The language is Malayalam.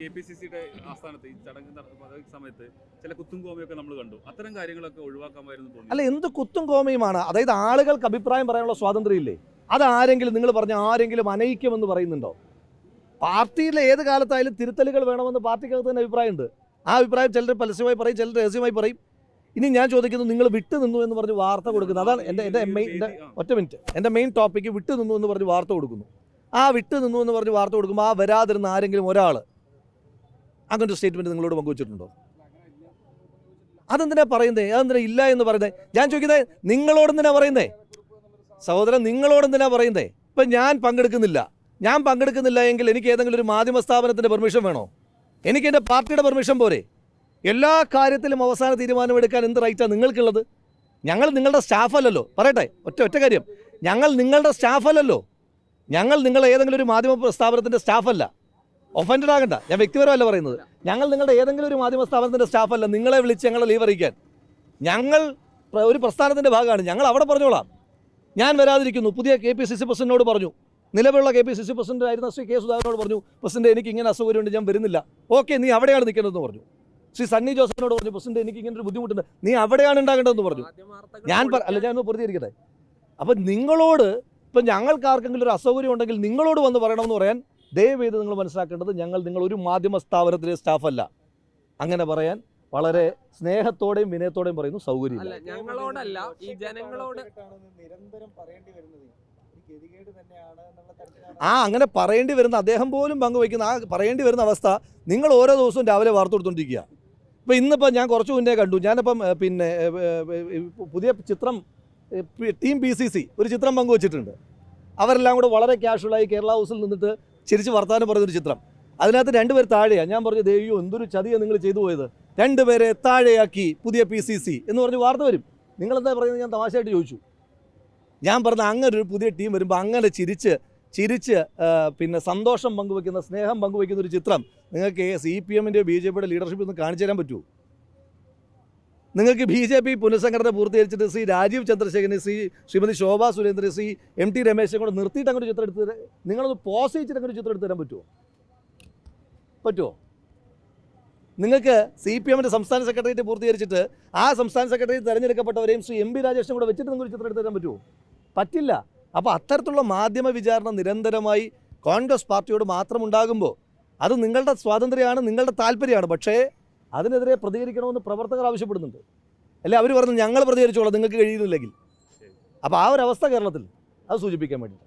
KPCC-യുടെ ആസ്ഥാനത്ത് ഈ ചടങ്ങ് സമയത്ത് ചില കുത്തും കോമയൊക്കെ നമ്മൾ കണ്ടു. അത്തരം കാര്യങ്ങളൊക്കെ ഒഴിവാക്കാമായിരുന്നു തോന്നുന്നു. അല്ല, എന്ത് കുത്തും കോമയുമാണ്? അതായത് ആളുകൾക്ക് അഭിപ്രായം പറയാനുള്ള സ്വാതന്ത്ര്യം ഇല്ലേ? അതാരെങ്കിലും നിങ്ങൾ പറഞ്ഞ ആരെങ്കിലും അനയിക്കുമെന്ന് പറയുന്നുണ്ടോ? പാർട്ടിയിലെ ഏത് കാലത്തായാലും തിരുത്തലുകൾ വേണമെന്ന് പാർട്ടിക്കകത്ത് തന്നെ അഭിപ്രായമുണ്ട്. ആ അഭിപ്രായം ചിലർ പരസ്യമായി പറയും, ചിലർ രഹസ്യമായി പറയും. ഇനി ഞാൻ ചോദിക്കുന്നു, നിങ്ങൾ വിട്ടു നിന്നു എന്ന് പറഞ്ഞ് വാർത്ത കൊടുക്കുന്നത്, അതാണ് എൻ്റെ മെയിൻ ടോപ്പിക്ക്. വിട്ടു നിന്നു എന്ന് പറഞ്ഞ് വാർത്ത കൊടുക്കുന്നു. ആ വിട്ടു നിന്നു എന്ന് പറഞ്ഞ് വാർത്ത കൊടുക്കുമ്പോൾ ആ വരാതിരുന്ന ആരെങ്കിലും ഒരാൾ അങ്ങനൊരു സ്റ്റേറ്റ്മെൻറ്റ് നിങ്ങളോട് പങ്കുവച്ചിട്ടുണ്ടോ? അതെന്തിനാ പറയുന്നേ? അതെന്തിനാ ഇല്ല എന്ന് പറയുന്നത്? ഞാൻ ചോദിക്കുന്നത്, നിങ്ങളോടെന്തിനാ പറയുന്നേ സഹോദരൻ? നിങ്ങളോടെന്തിനാ പറയുന്നേ? ഇപ്പം ഞാൻ പങ്കെടുക്കുന്നില്ല എങ്കിൽ എനിക്ക് ഏതെങ്കിലും ഒരു മാധ്യമ സ്ഥാപനത്തിൻ്റെ പെർമിഷൻ വേണോ? എനിക്ക് എൻ്റെ പാർട്ടിയുടെ പെർമിഷൻ പോരെ? എല്ലാ കാര്യത്തിലും അവസാന തീരുമാനമെടുക്കാൻ എന്ത് റൈറ്റാണ് നിങ്ങൾക്കുള്ളത്? ഞങ്ങൾ നിങ്ങളുടെ സ്റ്റാഫല്ലല്ലോ. പറയട്ടെ, ഒറ്റ കാര്യം, ഞങ്ങൾ നിങ്ങളുടെ സ്റ്റാഫല്ലല്ലോ. ഞങ്ങൾ നിങ്ങൾ ഏതെങ്കിലും ഒരു മാധ്യമ സ്ഥാപനത്തിൻ്റെ സ്റ്റാഫല്ല. ഒഫൻഡഡ് ആകണ്ട, ഞാൻ വ്യക്തിപരമല്ല പറയുന്നത്. ഞങ്ങൾ നിങ്ങളുടെ ഏതെങ്കിലും ഒരു മാധ്യമ സ്ഥാപനത്തിൻ്റെ സ്റ്റാഫല്ല. നിങ്ങളെ വിളിച്ച് ഞങ്ങളെ ലീവ് അറിയിക്കാൻ. ഞങ്ങൾ ഒരു പ്രസ്ഥാനത്തിൻ്റെ ഭാഗമാണ്. ഞങ്ങൾ അവിടെ പറഞ്ഞോളാം. ഞാൻ വരാതിരിക്കുന്നു. പുതിയ KPCC പ്രസിഡന്റിനോട് പറഞ്ഞു, നിലവിലുള്ള KPCC പ്രസിഡന്റ് ആയിരുന്ന ശ്രീ K. സുധാകരനോട് പറഞ്ഞു, പ്രസിഡന്റ് എനിക്ക് ഇങ്ങനെ അസൗകര്യമുണ്ട്, ഞാൻ വരുന്നില്ല. ഓക്കെ, നീ അവിടെയാണ് നിൽക്കേണ്ടതെന്ന് പറഞ്ഞു. ശ്രീ സണ്ണി ജോസഫിനോട് പറഞ്ഞു, പ്രസിഡന്റ് എനിക്ക് ഇങ്ങനെ ഒരു ബുദ്ധിമുട്ടുണ്ട്, നീ അവിടെയാണ് ഉണ്ടാകേണ്ടതെന്ന് പറഞ്ഞു. ഞാനൊന്ന് പ്രതികരിക്കട്ടെ. അപ്പം നിങ്ങളോട് ഇപ്പം ഞങ്ങൾക്ക് ആർക്കെങ്കിലും ഒരു അസൗകര്യം ഉണ്ടെങ്കിൽ നിങ്ങളോട് വന്ന് പറയണമെന്ന് പറയാൻ ദയവേത് നിങ്ങൾ മനസ്സിലാക്കേണ്ടത്, നിങ്ങൾ ഒരു മാധ്യമ സ്ഥാപനത്തിലെ സ്റ്റാഫല്ല. അങ്ങനെ പറയാൻ വളരെ സ്നേഹത്തോടെയും വിനയത്തോടെയും പറയുന്നു. സൗകര്യം ഞങ്ങളോടല്ല, ഈ ജനങ്ങളോട് അങ്ങനെ പറയേണ്ടി വരുന്ന, അദ്ദേഹം പോലും പങ്കുവയ്ക്കുന്ന ആ പറയേണ്ടി വരുന്ന അവസ്ഥ നിങ്ങൾ ഓരോ ദിവസവും രാവിലെ വാർത്ത കൊടുത്തുകൊണ്ടിരിക്കുക. ഇപ്പോൾ ഇന്നിപ്പോൾ ഞാൻ കുറച്ച് മുന്നേ കണ്ടു, ഞാനിപ്പം പുതിയ ചിത്രം ടീം PCC ഒരു ചിത്രം പങ്കുവച്ചിട്ടുണ്ട്. അവരെല്ലാം കൂടെ വളരെ കാഷ്വലായി കേരള ഹൗസിൽ നിന്നിട്ട് ചിരിച്ച് വർത്താനം പറഞ്ഞൊരു ചിത്രം. അതിനകത്ത് 2 പേർ താഴെയാണ്. ഞാൻ പറഞ്ഞു, ദൈവം എന്തൊരു ചതിയാണ് നിങ്ങൾ ചെയ്തു പോയത്, 2 പേരെ താഴെയാക്കി പുതിയ PCC എന്ന് പറഞ്ഞ് വാർത്ത വരും. നിങ്ങളെന്താ പറയുന്നത്? ഞാൻ തമാശയായിട്ട് ചോദിച്ചു. ഞാൻ പറഞ്ഞ അങ്ങനെ ഒരു പുതിയ ടീം വരുമ്പോൾ അങ്ങനെ ചിരിച്ച് സന്തോഷം പങ്കുവയ്ക്കുന്ന, സ്നേഹം പങ്കുവയ്ക്കുന്ന ഒരു ചിത്രം നിങ്ങൾക്ക് CPM-ൻ്റെയോ BJP-യുടെ ലീഡർഷിപ്പിൽ നിന്ന് കാണിച്ചു തരാൻ പറ്റുമോ? നിങ്ങൾക്ക് BJP പുനഃസംഘടന പൂർത്തീകരിച്ചിട്ട് ശ്രീ രാജീവ് ചന്ദ്രശേഖരനെ, ശ്രീമതി ശോഭാ സുരേന്ദ്രൻ, ശ്രീ MT രമേശിനെ കൂടെ നിർത്തിയിട്ട് അങ്ങനെ ചിത്രം എടുത്ത് നിങ്ങളൊന്ന് പോസ് ചെയ്തിട്ട് അങ്ങനെ ചിത്രം എടുത്ത് തരാൻ പറ്റുമോ? നിങ്ങൾക്ക് CPM-ൻ്റെ സംസ്ഥാന സെക്രട്ടേറിയറ്റ് പൂർത്തീകരിച്ചിട്ട് ആ സംസ്ഥാന സെക്രട്ടേറിയറ്റ് തിരഞ്ഞെടുക്കപ്പെട്ടവരെയും ശ്രീ MB രാജേഷിനെ കൂടെ വെച്ചിട്ട് നിങ്ങൾക്ക് ചിത്രം എടുത്ത് തരാൻ പറ്റുമോ? പറ്റില്ല. അപ്പോൾ അത്തരത്തിലുള്ള മാധ്യമ വിചാരണ നിരന്തരമായി കോൺഗ്രസ് പാർട്ടിയോട് മാത്രം ഉണ്ടാകുമ്പോൾ അത് നിങ്ങളുടെ സ്വാതന്ത്ര്യമാണ്, നിങ്ങളുടെ താല്പര്യമാണ്. പക്ഷേ അതിനെതിരെ പ്രതികരിക്കണമെന്ന് പ്രവർത്തകർ ആവശ്യപ്പെടുന്നുണ്ട്. അല്ലെ, അവർ പറഞ്ഞു ഞങ്ങൾ പ്രതികരിച്ചോളാം നിങ്ങൾക്ക് കഴിയുന്നില്ലെങ്കിൽ. അപ്പോൾ ആ ഒരു അവസ്ഥ കേരളത്തിൽ അത് സൂചിപ്പിക്കാൻ വേണ്ടി